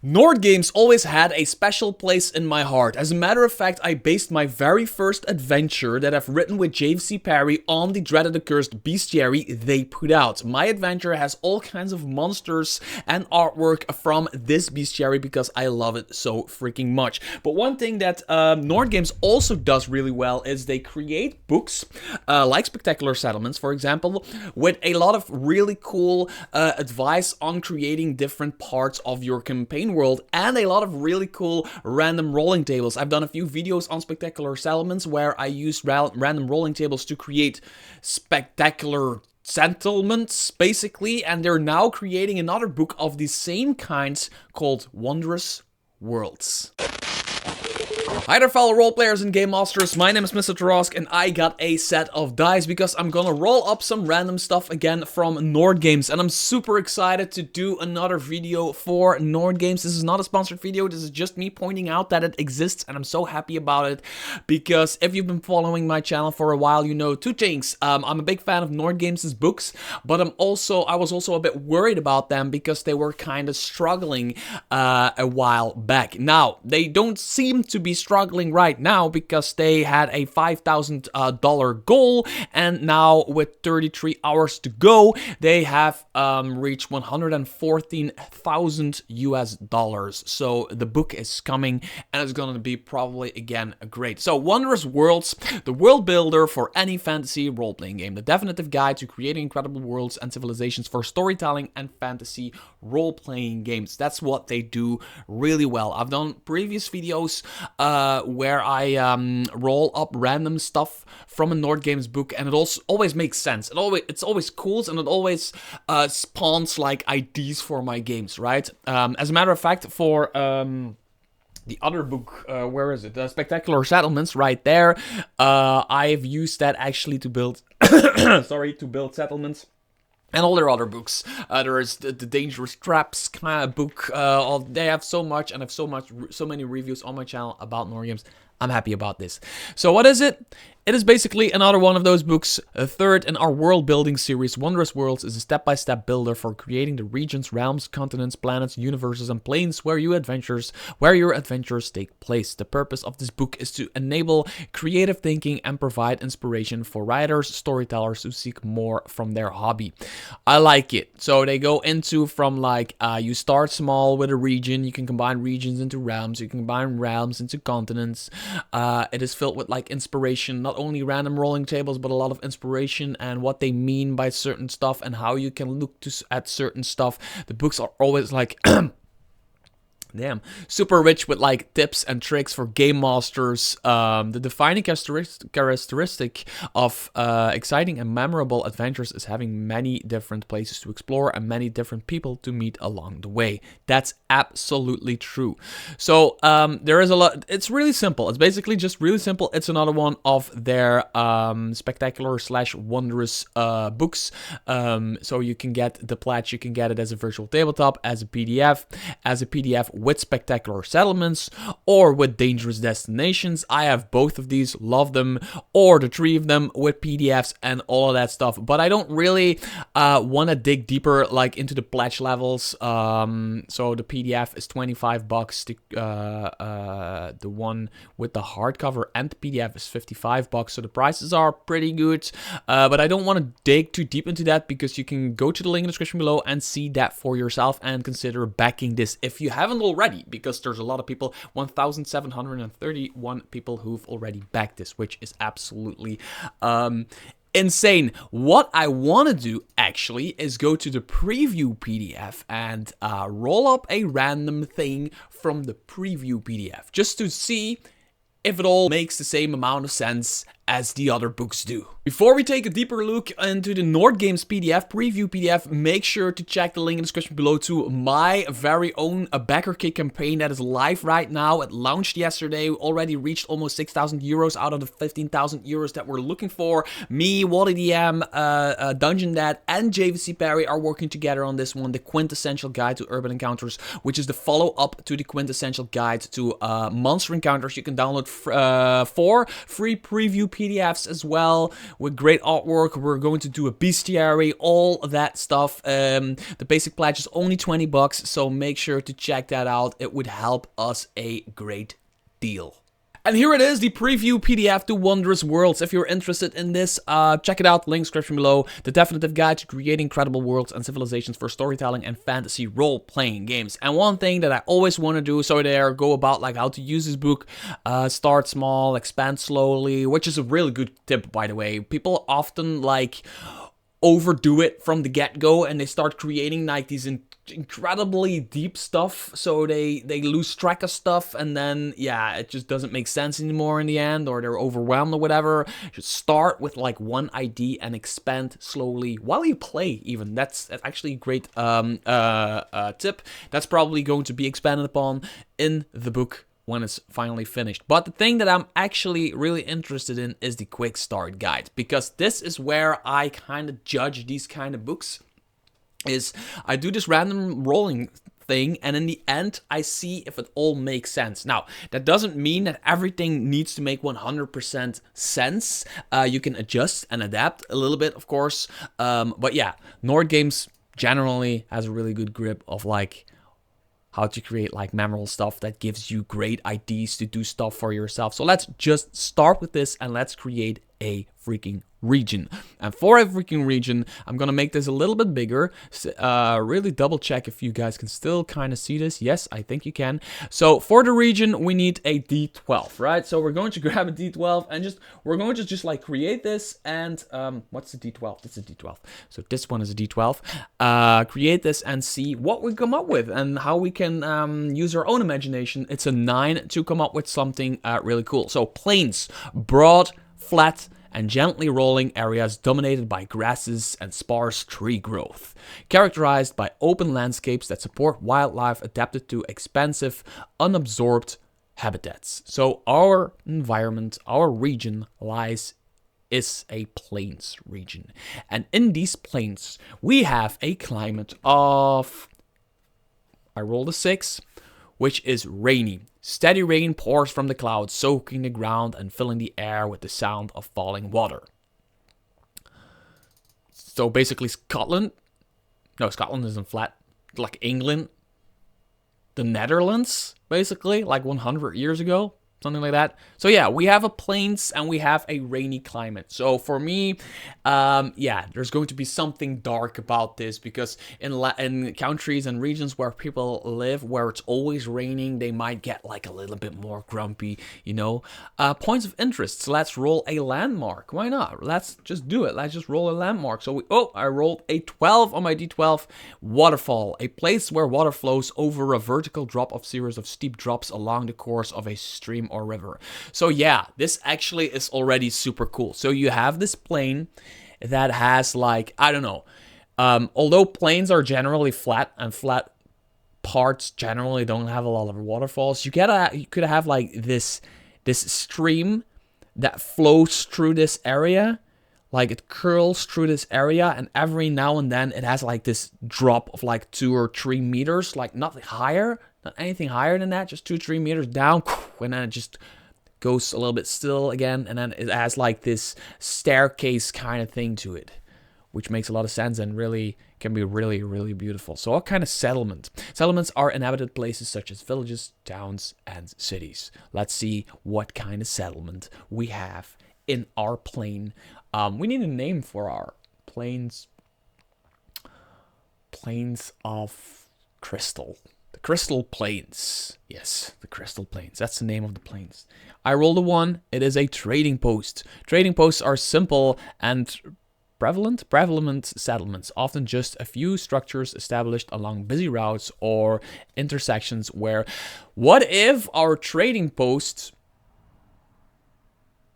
Nord Games always had a special place in my heart. As a matter of fact, I based my very first adventure that I've written with JVC Perry on the dreaded accursed bestiary they put out. My adventure has all kinds of monsters and artwork from this bestiary because I love it so freaking much. But one thing that Nord Games also does really well is they create books like Spectacular Settlements, for example, with a lot of really cool advice on creating different parts of your campaign world and a lot of really cool random rolling tables. I've done a few videos on Spectacular Settlements where I used random rolling tables to create spectacular settlements, basically, and they're now creating another book of the same kind called Wondrous Worlds. Hi there fellow roleplayers and game masters, my name is Mr. Tarosk and I got a set of dice because I'm gonna roll up some random stuff again from Nord Games, and I'm super excited to do another video for Nord Games. This is not a sponsored video, this is just me pointing out that it exists, and I'm so happy about it because if you've been following my channel for a while, you know two things. I'm a big fan of Nord Games' books, but I was also a bit worried about them because they were kind of struggling a while back. Now, they don't seem to be struggling right now because they had a $5,000 goal, and now with 33 hours to go, they have reached 114,000 US dollars. So the book is coming, and it's gonna be probably again great. So Wondrous Worlds, the world builder for any fantasy role-playing game, the definitive guide to creating incredible worlds and civilizations for storytelling and fantasy role-playing games. That's what they do really well. I've done previous videos where I roll up random stuff from a Nord Games book, and it also always makes sense. It's always cool, and it always spawns like ideas for my games, right? As a matter of fact, for the other book, where is it? Spectacular Settlements, right there. I've used that actually to build, sorry, to build settlements. And all their other books. There is the Dangerous Traps kind of book. They have so much, and I have so many reviews on my channel about Nord Games. I'm happy about this. So what is it? It is basically another one of those books, a third in our world building series. Wondrous Worlds is a step-by-step builder for creating the regions, realms, continents, planets, universes, and planes where your adventures take place. The purpose of this book is to enable creative thinking and provide inspiration for writers, storytellers who seek more from their hobby. I like it. So they go into from like, you start small with a region, you can combine regions into realms, you can combine realms into continents. It is filled with like inspiration, not only random rolling tables, but a lot of inspiration and what they mean by certain stuff and how you can look at certain stuff. The books are always like damn, super rich with like tips and tricks for game masters. The defining characteristic of exciting and memorable adventures is having many different places to explore and many different people to meet along the way. That's absolutely true. So there is a lot. It's really simple. It's basically just really simple. It's another one of their spectacular / wondrous books. So you can get the pledge. You can get it as a virtual tabletop, as a PDF with Spectacular Settlements, or with Dangerous Destinations. I have both of these, love them, or the three of them with PDFs and all of that stuff. But I don't really want to dig deeper like into the pledge levels. So the PDF is $25. The one with the hardcover and the PDF is $55. So the prices are pretty good. But I don't want to dig too deep into that because you can go to the link in the description below and see that for yourself and consider backing this if you haven't already, because there's a lot of people, 1,731 people who've already backed this, which is absolutely insane. What I want to do actually is go to the preview PDF and roll up a random thing from the preview PDF just to see if it all makes the same amount of sense as the other books do. Before we take a deeper look into the Nord Games PDF, preview PDF, make sure to check the link in the description below to my very own backer kit campaign that is live right now. It launched yesterday, we already reached almost 6,000 euros out of the 15,000 euros that we're looking for. Me, Wally DM, Dungeon Dad, and JVC Perry are working together on this one, the Quintessential Guide to Urban Encounters, which is the follow-up to the Quintessential Guide to Monster Encounters. You can download 4 free preview PDFs as well with great artwork. We're going to do a bestiary, all of that stuff. The basic pledge is only $20, so make sure to check that out. It would help us a great deal. And here it is, the preview PDF to Wondrous Worlds. If you're interested in this, check it out, link description below. The definitive guide to creating incredible worlds and civilizations for storytelling and fantasy role-playing games. And one thing that I always want to do, so there, go about like how to use this book. Start small, expand slowly, which is a really good tip, by the way. People often like overdo it from the get-go, and they start creating like these incredibly deep stuff, so they lose track of stuff, and then yeah, it just doesn't make sense anymore in the end, or they're overwhelmed or whatever. Just start with like one idea and expand slowly while you play. Even that's actually a great tip. That's probably going to be expanded upon in the book when it's finally finished. But the thing that I'm actually really interested in is the quick start guide, because this is where I kind of judge these kind of books. Is I do this random rolling thing, and in the end I see if it all makes sense. Now, that doesn't mean that everything needs to make 100% sense. You can adjust and adapt a little bit, of course. But yeah, Nord Games generally has a really good grip of like how to create like memorable stuff that gives you great ideas to do stuff for yourself. So let's just start with this and let's create a freaking region. And for a freaking region, I'm gonna make this a little bit bigger. Really double check if you guys can still kind of see this. Yes, I think you can. So for the region, we need a D12, right? So we're going to grab a D12 and we're going to just like create this. And what's the D12? This is a D12. So this one is a D12. Create this and see what we come up with and how we can use our own imagination. It's a 9 to come up with something really cool. So plains, broad, flat, and gently rolling areas dominated by grasses and sparse tree growth, characterized by open landscapes that support wildlife adapted to expansive, unabsorbed habitats. So our environment, our region is a plains region. And in these plains, we have a climate of, I rolled a 6, which is rainy. Steady rain pours from the clouds, soaking the ground and filling the air with the sound of falling water. So basically Scotland. No, Scotland isn't flat. Like England. The Netherlands, basically, like 100 years ago. Something like that. So yeah, we have a plains and we have a rainy climate. So for me, yeah, there's going to be something dark about this, because in countries and regions where people live, where it's always raining, they might get like a little bit more grumpy, you know. Points of interest. So let's roll a landmark. Why not? Let's just do it. Let's just roll a landmark. So I rolled a 12 on my D12. Waterfall, a place where water flows over a vertical drop of series of steep drops along the course of a stream or river. So yeah, this actually is already super cool. So you have this plain that has like, I don't know, although plains are generally flat and flat parts generally don't have a lot of waterfalls, you could have like this stream that flows through this area, like it curls through this area, and every now and then it has like this drop of like 2 or 3 meters, like nothing higher, not anything higher than that, just 2 or 3 meters down, and then it just goes a little bit still again, and then it has like this staircase kind of thing to it, which makes a lot of sense and really can be really, really beautiful. So what kind of settlement? Settlements are inhabited places such as villages, towns, and cities. Let's see what kind of settlement we have in our plain. We need a name for our plains. Plains of Crystal. The Crystal Plains. Yes, the Crystal Plains. That's the name of the plains. I rolled a 1. It is a trading post. Trading posts are simple and prevalent settlements, often just a few structures established along busy routes or intersections where, what if our trading post...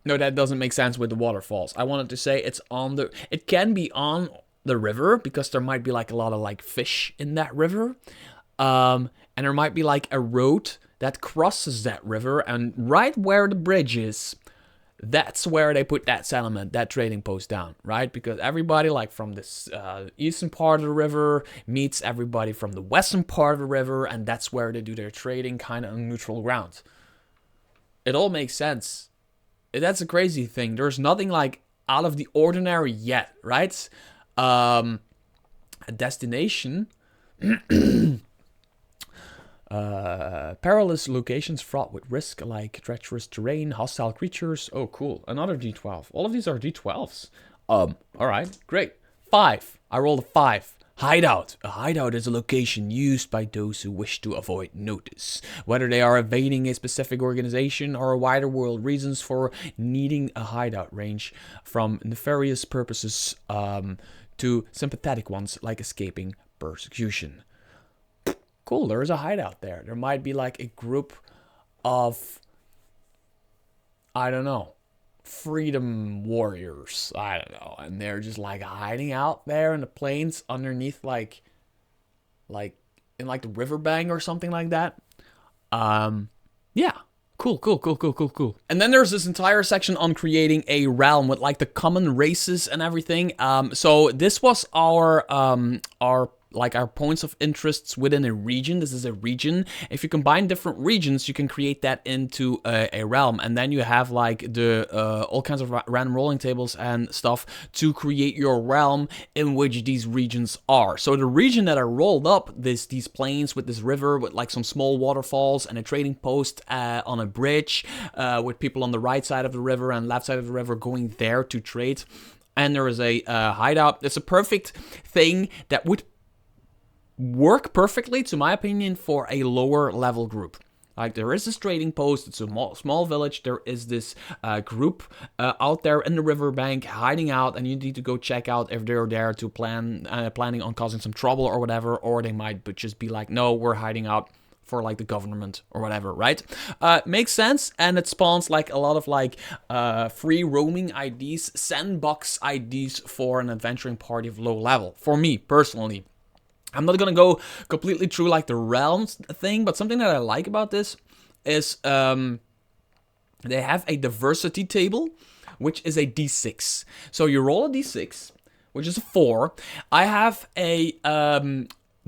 No, that doesn't make sense with the waterfalls. I wanted to say it can be on the river, because there might be like a lot of like fish in that river. And there might be like a road that crosses that river, and right where the bridge is, that's where they put that settlement, that trading post down, right? Because everybody like from this eastern part of the river meets everybody from the western part of the river, and that's where they do their trading, kind of on neutral ground. It all makes sense. That's a crazy thing. There's nothing like out of the ordinary yet, right? A destination. Perilous locations fraught with risk, like treacherous terrain, hostile creatures. Oh, cool. Another D12. All of these are D12s. Alright, great. 5. I rolled a 5. Hideout. A hideout is a location used by those who wish to avoid notice. Whether they are evading a specific organization or a wider world, reasons for needing a hideout range from nefarious purposes to sympathetic ones, like escaping persecution. Cool, there is a hideout there. There might be like a group of, I don't know, freedom warriors. I don't know. And they're just like hiding out there in the plains underneath like in like the riverbank or something like that. Yeah. Cool. And then there's this entire section on creating a realm with like the common races and everything. So this was our points of interests within a region. This is a region. If you combine different regions, you can create that into a realm, and then you have like the all kinds of random rolling tables and stuff to create your realm in which these regions are. So the region that I rolled up, these plains with this river with like some small waterfalls and a trading post on a bridge with people on the right side of the river and left side of the river going there to trade. And there is a hideout. It's a perfect thing that would work perfectly, to my opinion, for a lower level group. Like, there is this trading post, it's a small village, there is this group out there in the riverbank hiding out, and you need to go check out if they're there to planning on causing some trouble or whatever, or they might just be like, no, we're hiding out for like the government or whatever, right? Makes sense, and it spawns like a lot of like free roaming IDs, sandbox IDs for an adventuring party of low level, for me personally. I'm not going to go completely through like the realms thing, but something that I like about this is they have a diversity table, which is a D6. So you roll a D6, which is a 4. I have a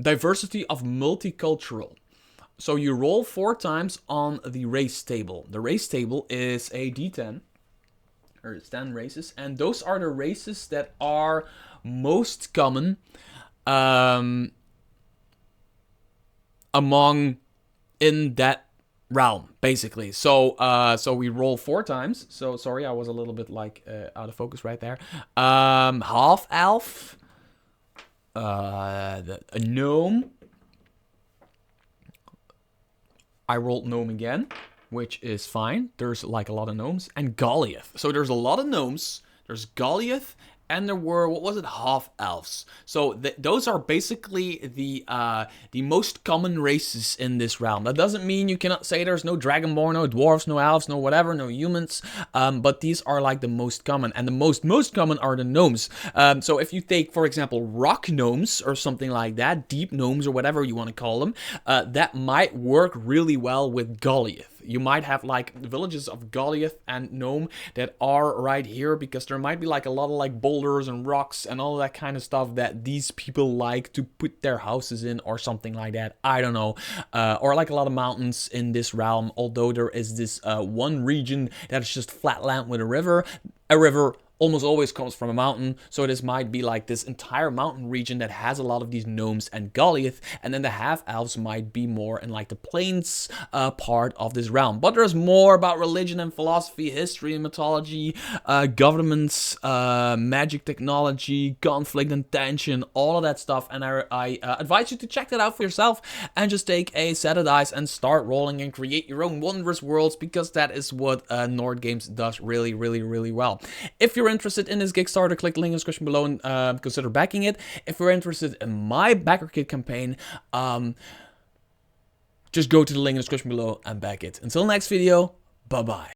diversity of multicultural. So you roll 4 times on the race table. The race table is a D10. There's 10 races, and those are the races that are most common among in that realm, basically. So we roll 4 times. So sorry, I was a little bit like out of focus right there. Half elf, a gnome. I rolled gnome again, which is fine. There's like a lot of gnomes, and Goliath. So there's a lot of gnomes. There's Goliath. And there were, what was it, half elves. So those are basically the most common races in this realm. That doesn't mean you cannot say there's no dragonborn, no dwarves, no elves, no whatever, no humans. But these are like the most common, and the most common are the gnomes. So if you take, for example, rock gnomes or something like that, deep gnomes or whatever you want to call them, that might work really well with Goliath. You might have like villages of Goliath and gnome that are right here, because there might be like a lot of like boulders and rocks and all that kind of stuff that these people like to put their houses in or something like that. I don't know. Or like a lot of mountains in this realm, although there is this one region that is just flat land with a river. A river almost always comes from a mountain, so this might be like this entire mountain region that has a lot of these gnomes and Goliath, and then the half-elves might be more in like the plains part of this realm. But there's more about religion and philosophy, history and mythology, governments, magic technology, conflict and tension, all of that stuff, and I advise you to check that out for yourself and just take a set of dice and start rolling and create your own wondrous worlds, because that is what Nord Games does really, really, really well. If you're interested in this Kickstarter, click the link in the description below and consider backing it. If you're interested in my backer kit campaign, just go to the link in the description below and back it. Until next video, bye bye.